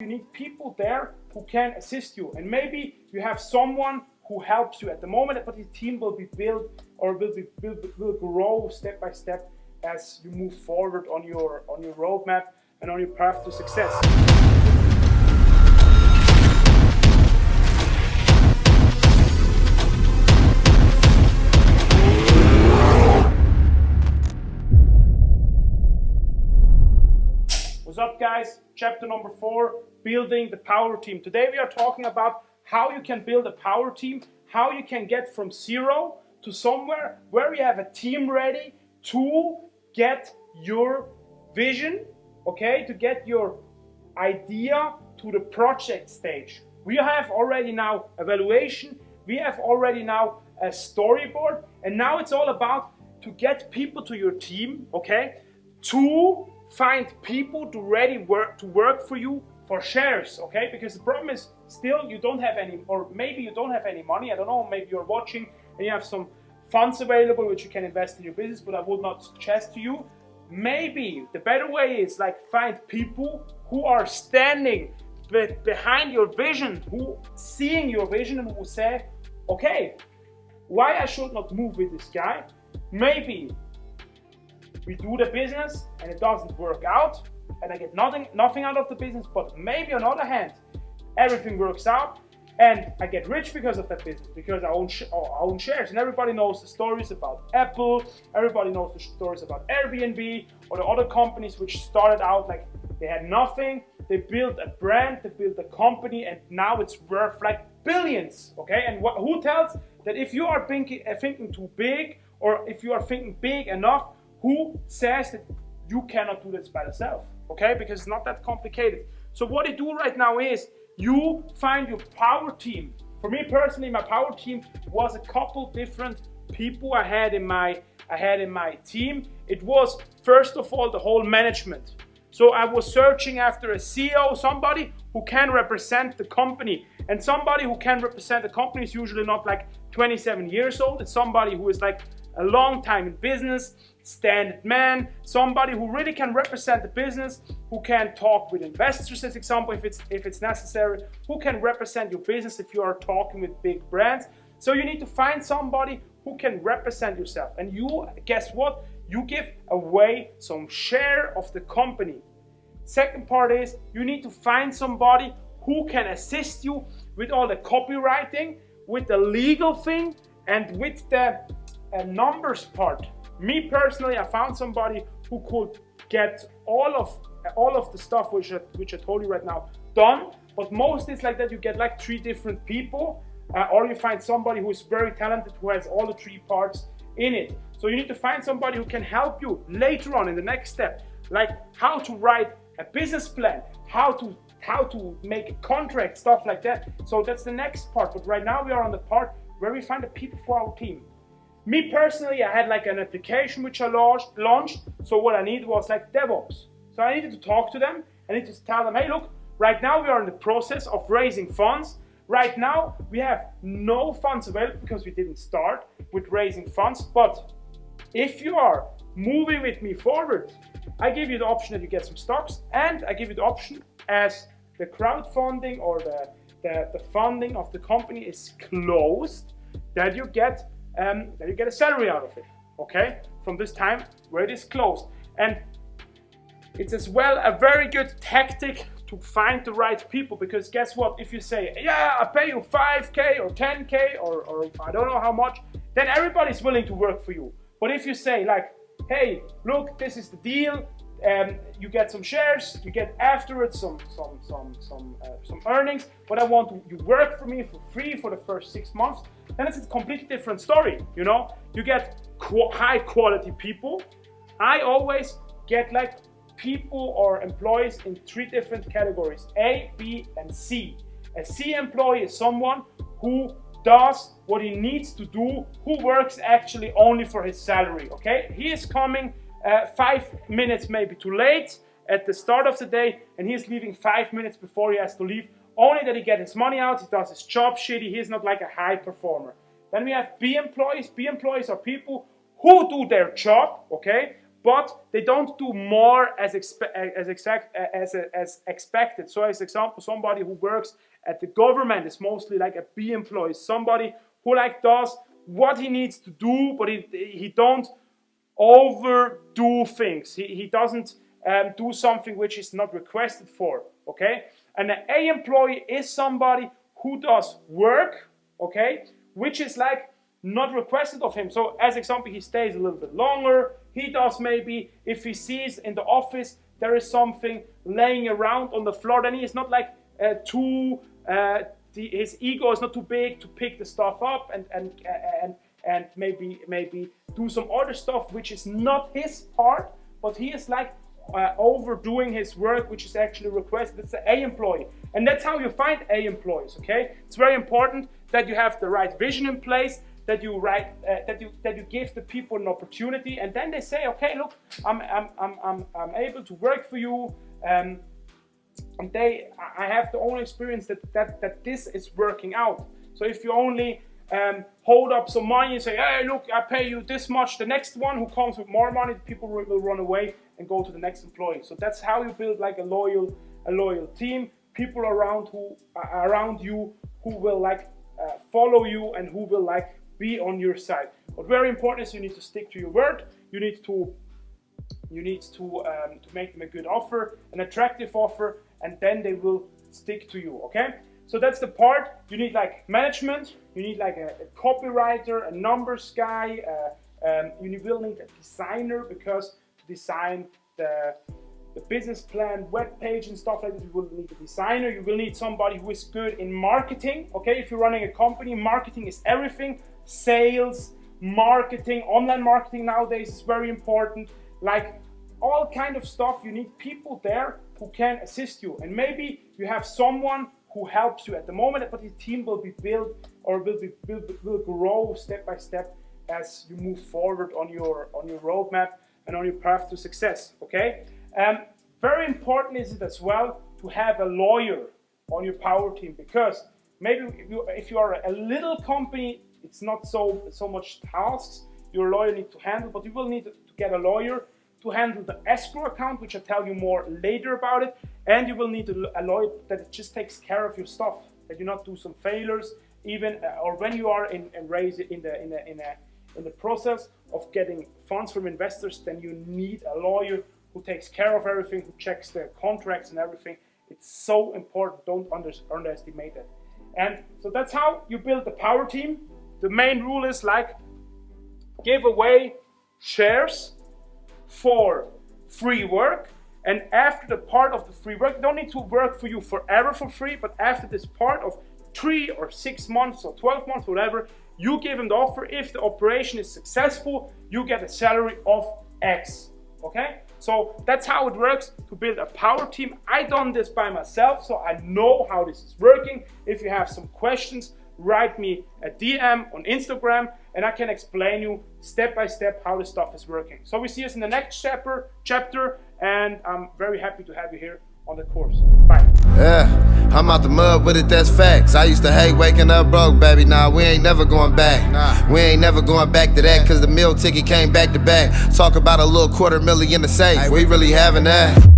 You need people there who can assist you, and maybe you have someone who helps you at the moment, but the team will be built or will grow step by step as you move forward on your roadmap and on your path to success. What's up, guys? Chapter number 4, building the power team. Today we are talking about how you can build a power team, how you can get from zero to somewhere where you have a team ready to get your vision, okay, to get your idea to the project stage. We have already now evaluation, we have already now a storyboard, and now it's all about to get people to your team, okay, to find people to work for you for shares, okay? Because the problem is still you don't have any, or maybe you don't have any money, I don't know, maybe you're watching and you have some funds available which you can invest in your business, but I would not suggest to you. Maybe the better way is like find people who are standing behind your vision, who seeing your vision and who say, okay, why I should not move with this guy? Maybe we do the business and it doesn't work out and I get nothing out of the business, but maybe on the other hand, everything works out and I get rich because of that business, because I own shares. And everybody knows the stories about Apple, everybody knows the stories about Airbnb or the other companies which started out like they had nothing, they built a brand, they built a company, and now it's worth like billions, okay? And who tells that if you are thinking too big, or if you are thinking big enough, who says that you cannot do this by yourself, okay? Because it's not that complicated. So what you do right now is you find your power team. For me personally, my power team was a couple different people I had in my team. It was first of all the whole management. So I was searching after a CEO, somebody who can represent the company. And somebody who can represent the company is usually not like 27 years old. It's somebody who is like a long time in business, standard man, somebody who really can represent the business, who can talk with investors, as example, if it's necessary, who can represent your business if you are talking with big brands. So you need to find somebody who can represent yourself. And you, guess what? You give away some share of the company. Second part is you need to find somebody who can assist you with all the copywriting, with the legal thing, and with the numbers part. Me personally, I found somebody who could get all of the stuff which I told you right now done, but most is like that you get like 3 different people, or you find somebody who is very talented who has all the 3 parts in it. So you need to find somebody who can help you later on in the next step, like how to write a business plan, how to make a contract, stuff like that. So that's the next part, but right now we are on the part where we find the people for our team. Me personally, I had like an application which I launched. So what I needed was like DevOps. So I needed to talk to them. I needed to tell them, hey, look, right now we are in the process of raising funds. Right now we have no funds available because we didn't start with raising funds. But if you are moving with me forward, I give you the option that you get some stocks, and I give you the option as the crowdfunding or the funding of the company is closed, that you get a salary out of it, okay? From this time where it is closed. And it's as well a very good tactic to find the right people, because guess what? If you say, yeah, I pay you 5K or 10K or I don't know how much, then everybody's willing to work for you. But if you say like, hey, look, this is the deal, you get some shares, you get afterwards some earnings, but I want you work for me for free for the first 6 months, then it's a completely different story, you know? You get high quality people. I always get like people or employees in 3 different categories, A, B, and C. A C employee is someone who does what he needs to do, who works actually only for his salary, okay? He is coming 5 minutes maybe too late at the start of the day, and he is leaving 5 minutes before he has to leave, only that he gets his money out, he does his job shitty, he is not like a high performer. Then we have B employees. B employees are people who do their job, okay, but they don't do more as expected. So as example, somebody who works at the government is mostly like a B employee, somebody who like does what he needs to do, but he don't overdo things. He doesn't do something which is not requested for, okay? And an A employee is somebody who does work, okay, which is like not requested of him. So as example, he stays a little bit longer. He does maybe, if he sees in the office there is something laying around on the floor, then he is not like his ego is not too big to pick the stuff up and maybe do some other stuff which is not his part, but he is like overdoing his work, which is actually requested. It's an A employee, and that's how you find A employees. Okay, it's very important that you have the right vision in place, that you give the people an opportunity, and then they say, okay, look, I'm able to work for you, and I have the only experience that this is working out. So if you only hold up some money and say, hey, look, I pay you this much, the next one who comes with more money, people will run away and go to the next employee. So that's how you build like a loyal team, people around you who will like follow you and who will like be on your side. But very important is you need to stick to your word. You need to make them a good offer, an attractive offer, and then they will stick to you. Okay, so that's the part. You need like management, you need like a copywriter, a numbers guy, you will need a designer, because to design the business plan, web page and stuff like that, you will need a designer. You will need somebody who is good in marketing. Okay, if you're running a company, marketing is everything. Sales, marketing, online marketing nowadays is very important. Like all kind of stuff, you need people there who can assist you. And maybe you have someone who helps you at the moment, but the team will be built or will grow step by step as you move forward on your roadmap and on your path to success. Okay. Very important is it as well to have a lawyer on your power team, because maybe if you are a little company, it's not so much tasks your lawyer needs to handle, but you will need to get a lawyer to handle the escrow account, which I'll tell you more later about it, and you will need a lawyer that just takes care of your stuff, that you not do some failures, even or when you are in the process of getting funds from investors, then you need a lawyer who takes care of everything, who checks the contracts and everything. It's so important. Don't underestimate it. And so that's how you build the power team. The main rule is like give away shares for free work, and after the part of the free work, you don't need to work for you forever for free, but after this part of 3 or 6 months or 12 months, whatever, you give them the offer. If the operation is successful, you get a salary of X. Okay, so that's how it works to build a power team. I done this by myself, so I know how this is working. If you have some questions, write me a DM on Instagram, and I can explain you step by step how this stuff is working. So we see us in the next chapter, and I'm very happy to have you here on the course. Bye. Yeah, I'm out the mud with it, that's facts. I used to hate waking up broke, baby. Nah, we ain't never going back. We ain't never going back to that, cause the meal ticket came back to back. Talk about a little $250,000 in the safe, we really having that.